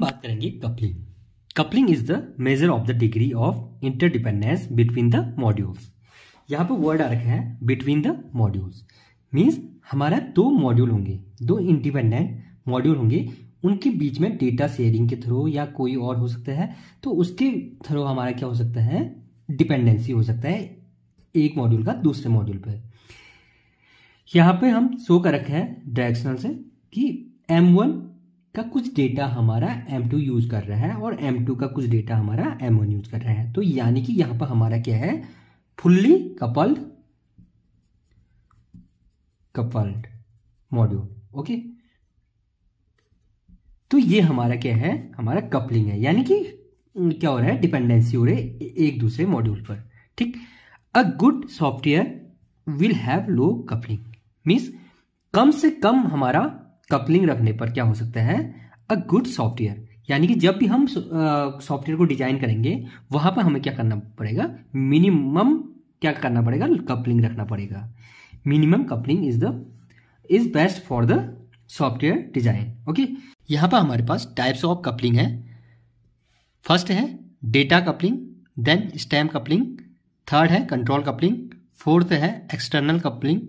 बात करेंगे coupling. Coupling is the measure of the degree of interdependence between the modules. यहाँ पे word आ रखा है बिटवीन द मॉड्यूल्स, मीन्स हमारा दो मॉड्यूल होंगे, दो इंडिपेंडेंट मॉड्यूल होंगे, उनके बीच में डेटा शेयरिंग के थ्रू या कोई और हो सकता है, तो उसके थ्रू हमारा क्या हो सकता है, डिपेंडेंसी हो सकता है एक मॉड्यूल का दूसरे मॉड्यूल पर। यहाँ पे हम शो कर रखा है डायरेक्शनल से कि M1 का कुछ डेटा हमारा M2 यूज कर रहा है और M2 का कुछ डेटा हमारा M1 यूज कर रहा है। तो यानी कि यहाँ पर हमारा क्या है, फुल्ली कपल्ड मॉड्यूल। ओके, तो ये हमारा क्या है, हमारा कपलिंग है, यानी कि क्या हो रहा है, डिपेंडेंसी हो रही है एक दूसरे मॉड्यूल पर। ठीक, a good software will have low coupling, means कम से कम हमारा कपलिंग रखने पर क्या हो सकता है, अ गुड सॉफ्टवेयर, यानी कि जब भी हम सॉफ्टवेयर को डिजाइन करेंगे वहां पर हमें क्या करना पड़ेगा, मिनिमम क्या करना पड़ेगा, कपलिंग रखना पड़ेगा। Minimum coupling is best for the software design. Okay, यहां पर हमारे पास टाइप्स ऑफ कपलिंग है। फर्स्ट है data coupling, then stamp coupling, third है कंट्रोल कपलिंग, फोर्थ है एक्सटर्नल कपलिंग,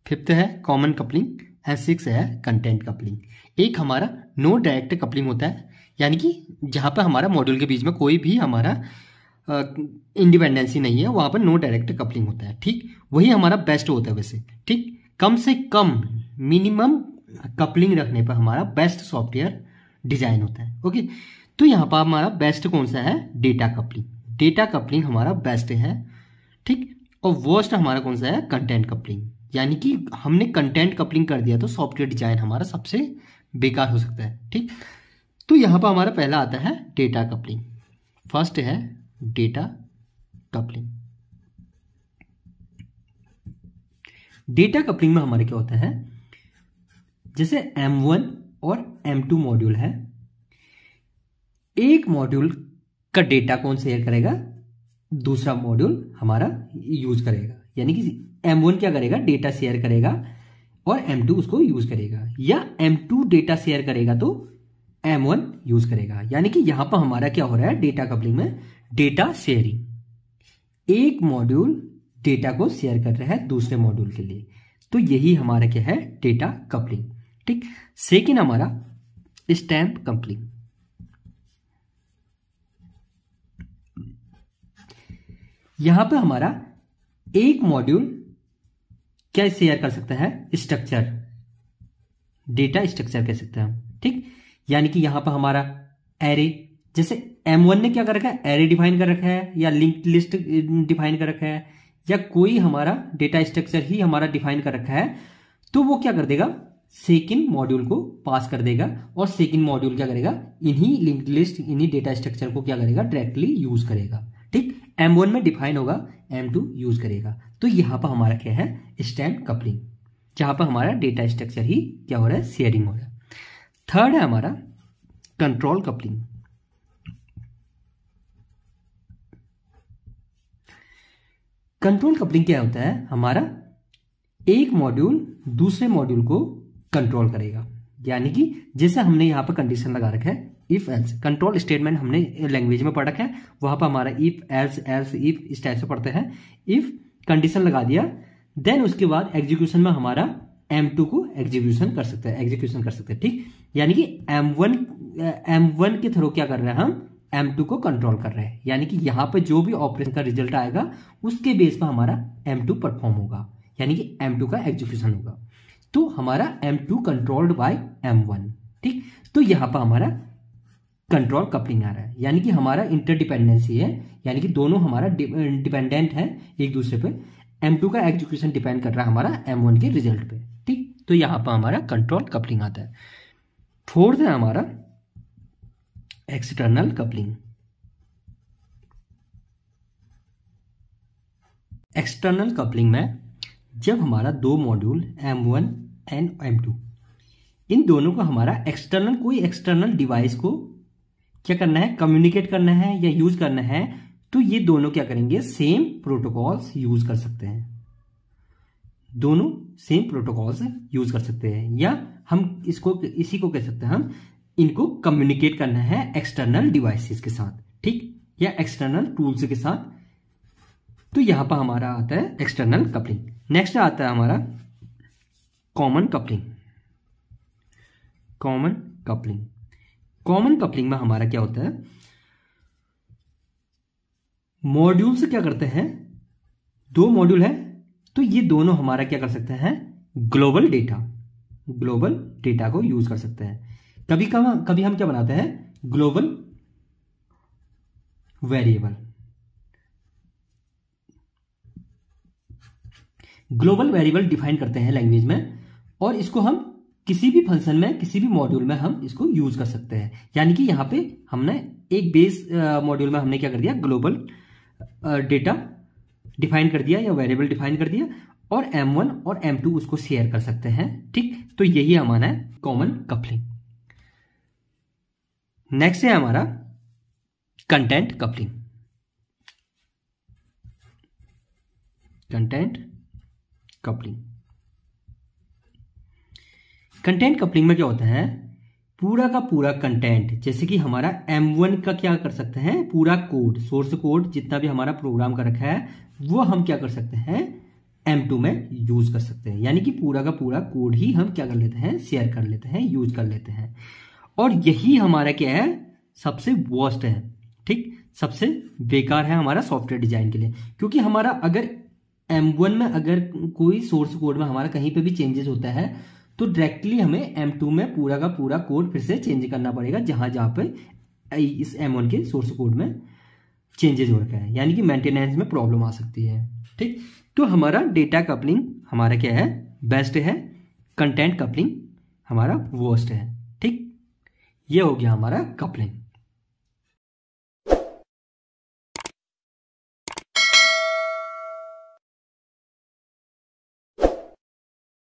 फिफ्थ है कॉमन कपलिंग एंड सिक्स है कंटेंट कपलिंग। एक हमारा नो डायरेक्ट कपलिंग होता है, यानी कि जहां पर हमारा मॉड्यूल के बीच में कोई भी हमारा इंडिपेंडेंसी नहीं है, वहां पर नो डायरेक्ट कपलिंग होता है। ठीक, वही हमारा बेस्ट होता है वैसे। ठीक, कम से कम मिनिमम कपलिंग रखने पर हमारा बेस्ट सॉफ्टवेयर डिजाइन होता है। ओके, तो यहाँ पर हमारा बेस्ट कौन सा है, डेटा कपलिंग। डेटा कपलिंग हमारा बेस्ट है। ठीक, और वर्स्ट हमारा कौन सा है, कंटेंट कपलिंग, यानी कि हमने कंटेंट कपलिंग कर दिया तो सॉफ्टवेयर डिजाइन हमारा सबसे बेकार हो सकता है। ठीक, तो यहां पर हमारा पहला आता है डेटा कपलिंग। फर्स्ट है डेटा कपलिंग। डेटा कपलिंग में हमारे क्या होता है, जैसे M1 और M2 मॉड्यूल है, एक मॉड्यूल का डेटा कौन शेयर करेगा, दूसरा मॉड्यूल हमारा यूज करेगा, यानी कि M1 क्या करेगा, डेटा शेयर करेगा और M2 उसको यूज करेगा, या M2 डेटा शेयर करेगा तो M1 यूज करेगा। यानी कि यहां पर हमारा क्या हो रहा है, डेटा कपलिंग में डेटा शेयरिंग, एक मॉड्यूल डेटा को शेयर कर रहा है दूसरे मॉड्यूल के लिए, तो यही हमारा क्या है, डेटा कपलिंग। ठीक, सेकेंड हमारा स्टैम्प कपलिंग। यहां पर हमारा एक मॉड्यूल क्या शेयर कर सकता है, स्ट्रक्चर, डेटा स्ट्रक्चर कह सकते हैं हम। ठीक, यानी कि यहां पर हमारा एरे, जैसे M1 ने क्या कर रखा है, एरे डिफाइन कर रखा है, या लिंक्ड लिस्ट डिफाइन कर रखा है, या कोई हमारा डेटा स्ट्रक्चर ही हमारा डिफाइन कर रखा है, तो वो क्या कर देगा, सेकेंड मॉड्यूल को पास कर देगा, और सेकेंड मॉड्यूल क्या करेगा, इन्हीं लिंक्ड लिस्ट, इन्हीं डेटा स्ट्रक्चर को क्या करेगा, डायरेक्टली यूज करेगा। ठीक, M1 में डिफाइन होगा, M2 यूज करेगा। तो यहां पर हमारा क्या है, स्टैम्प कपलिंग, जहां पर हमारा डेटा स्ट्रक्चर ही क्या हो रहा है, शेयरिंग हो रहा है। थर्ड है हमारा कंट्रोल कपलिंग। कंट्रोल कपलिंग क्या होता है, हमारा एक मॉड्यूल दूसरे मॉड्यूल को कंट्रोल करेगा, यानी कि जैसे हमने यहां पर कंडीशन लगा रखा है, इफ एल्स, कंट्रोल स्टेटमेंट हमने लैंग्वेज में पढ़ रखा है, वहां पर हमारा इफ एल्स एल्स इफ इस टाइप से पढ़ते हैं। इफ कंडीशन लगा दिया, देन उसके बाद एग्जीक्यूशन में हमारा M2 को एग्जीक्यूशन कर सकते हैं। ठीक, यानी कि M1 के थ्रू क्या कर रहे हैं, हम M2 को कंट्रोल कर रहे हैं, यानी कि यहां पर जो भी ऑपरेशन का रिजल्ट आएगा उसके बेस पर हमारा M2 परफॉर्म होगा, यानी कि M2 का एग्जीक्यूशन होगा। तो हमारा M2 कंट्रोल्ड बाय M1। ठीक, तो यहां पर हमारा कंट्रोल कपलिंग आ रहा है, यानी कि हमारा इंटरडिपेंडेंसी है, यानी कि दोनों हमारा डिपेंडेंट है एक दूसरे पे। M2 का एग्जीक्यूशन डिपेंड कर रहा है हमारा M1 के रिजल्ट पे। ठीक, तो यहां पर हमारा कंट्रोल कपलिंग आता है। फोर्थ है हमारा एक्सटर्नल कपलिंग। एक्सटर्नल कपलिंग में जब हमारा दो मॉड्यूल M1 एंड M2, इन दोनों को हमारा एक्सटर्नल, कोई एक्सटर्नल डिवाइस को क्या करना है, कम्युनिकेट करना है या यूज करना है, तो ये दोनों क्या करेंगे, सेम प्रोटोकॉल्स यूज कर सकते हैं। दोनों सेम प्रोटोकॉल्स यूज कर सकते हैं, या हम इसी को कह सकते हैं हम इनको कम्युनिकेट करना है एक्सटर्नल डिवाइसेस के साथ, ठीक, या एक्सटर्नल टूल्स के साथ। तो यहां पर हमारा आता है एक्सटर्नल कपलिंग। नेक्स्ट आता है हमारा common coupling. Common coupling, common coupling में हमारा क्या होता है, मॉड्यूल से क्या करते हैं, दो मॉड्यूल है तो ये दोनों हमारा क्या कर सकते हैं, ग्लोबल डेटा को यूज कर सकते हैं। कभी हम क्या बनाते हैं, ग्लोबल वेरिएबल डिफाइन करते हैं लैंग्वेज में, और इसको हम किसी भी फंक्शन में, किसी भी मॉड्यूल में हम इसको यूज कर सकते हैं। यानी कि यहां पे हमने एक बेस मॉड्यूल में हमने क्या कर दिया, ग्लोबल डेटा डिफाइन कर दिया या वेरिएबल डिफाइन कर दिया, और M1 और M2 उसको शेयर कर सकते हैं, ठीक। तो यही हमारा है कॉमन कपलिंग। नेक्स्ट है हमारा कंटेंट कपलिंग। कंटेंट कपलिंग में क्या होता है, पूरा का पूरा कंटेंट, जैसे कि हमारा M1 का क्या कर सकते हैं, पूरा कोड, सोर्स कोड जितना भी हमारा प्रोग्राम का रखा है वो हम क्या कर सकते हैं, M2 में यूज कर सकते हैं। यानी कि पूरा का पूरा कोड ही हम क्या कर लेते हैं, शेयर कर लेते हैं, यूज कर लेते हैं। और यही हमारा क्या है, सबसे वर्स्ट है, ठीक, सबसे बेकार है हमारा सॉफ्टवेयर डिजाइन के लिए। क्योंकि हमारा अगर M1 में अगर कोई सोर्स कोड में हमारा कहीं पे भी चेंजेस होता है तो डायरेक्टली हमें M2 में पूरा का पूरा कोड फिर से चेंज करना पड़ेगा, जहां पे इस M1 के सोर्स कोड में चेंजेस हो रखा है। यानी कि मेंटेनेंस में प्रॉब्लम आ सकती है, ठीक। तो हमारा डेटा कपलिंग हमारा क्या है, बेस्ट है, कंटेंट कपलिंग हमारा वर्स्ट है, ठीक। ये हो गया हमारा कपलिंग।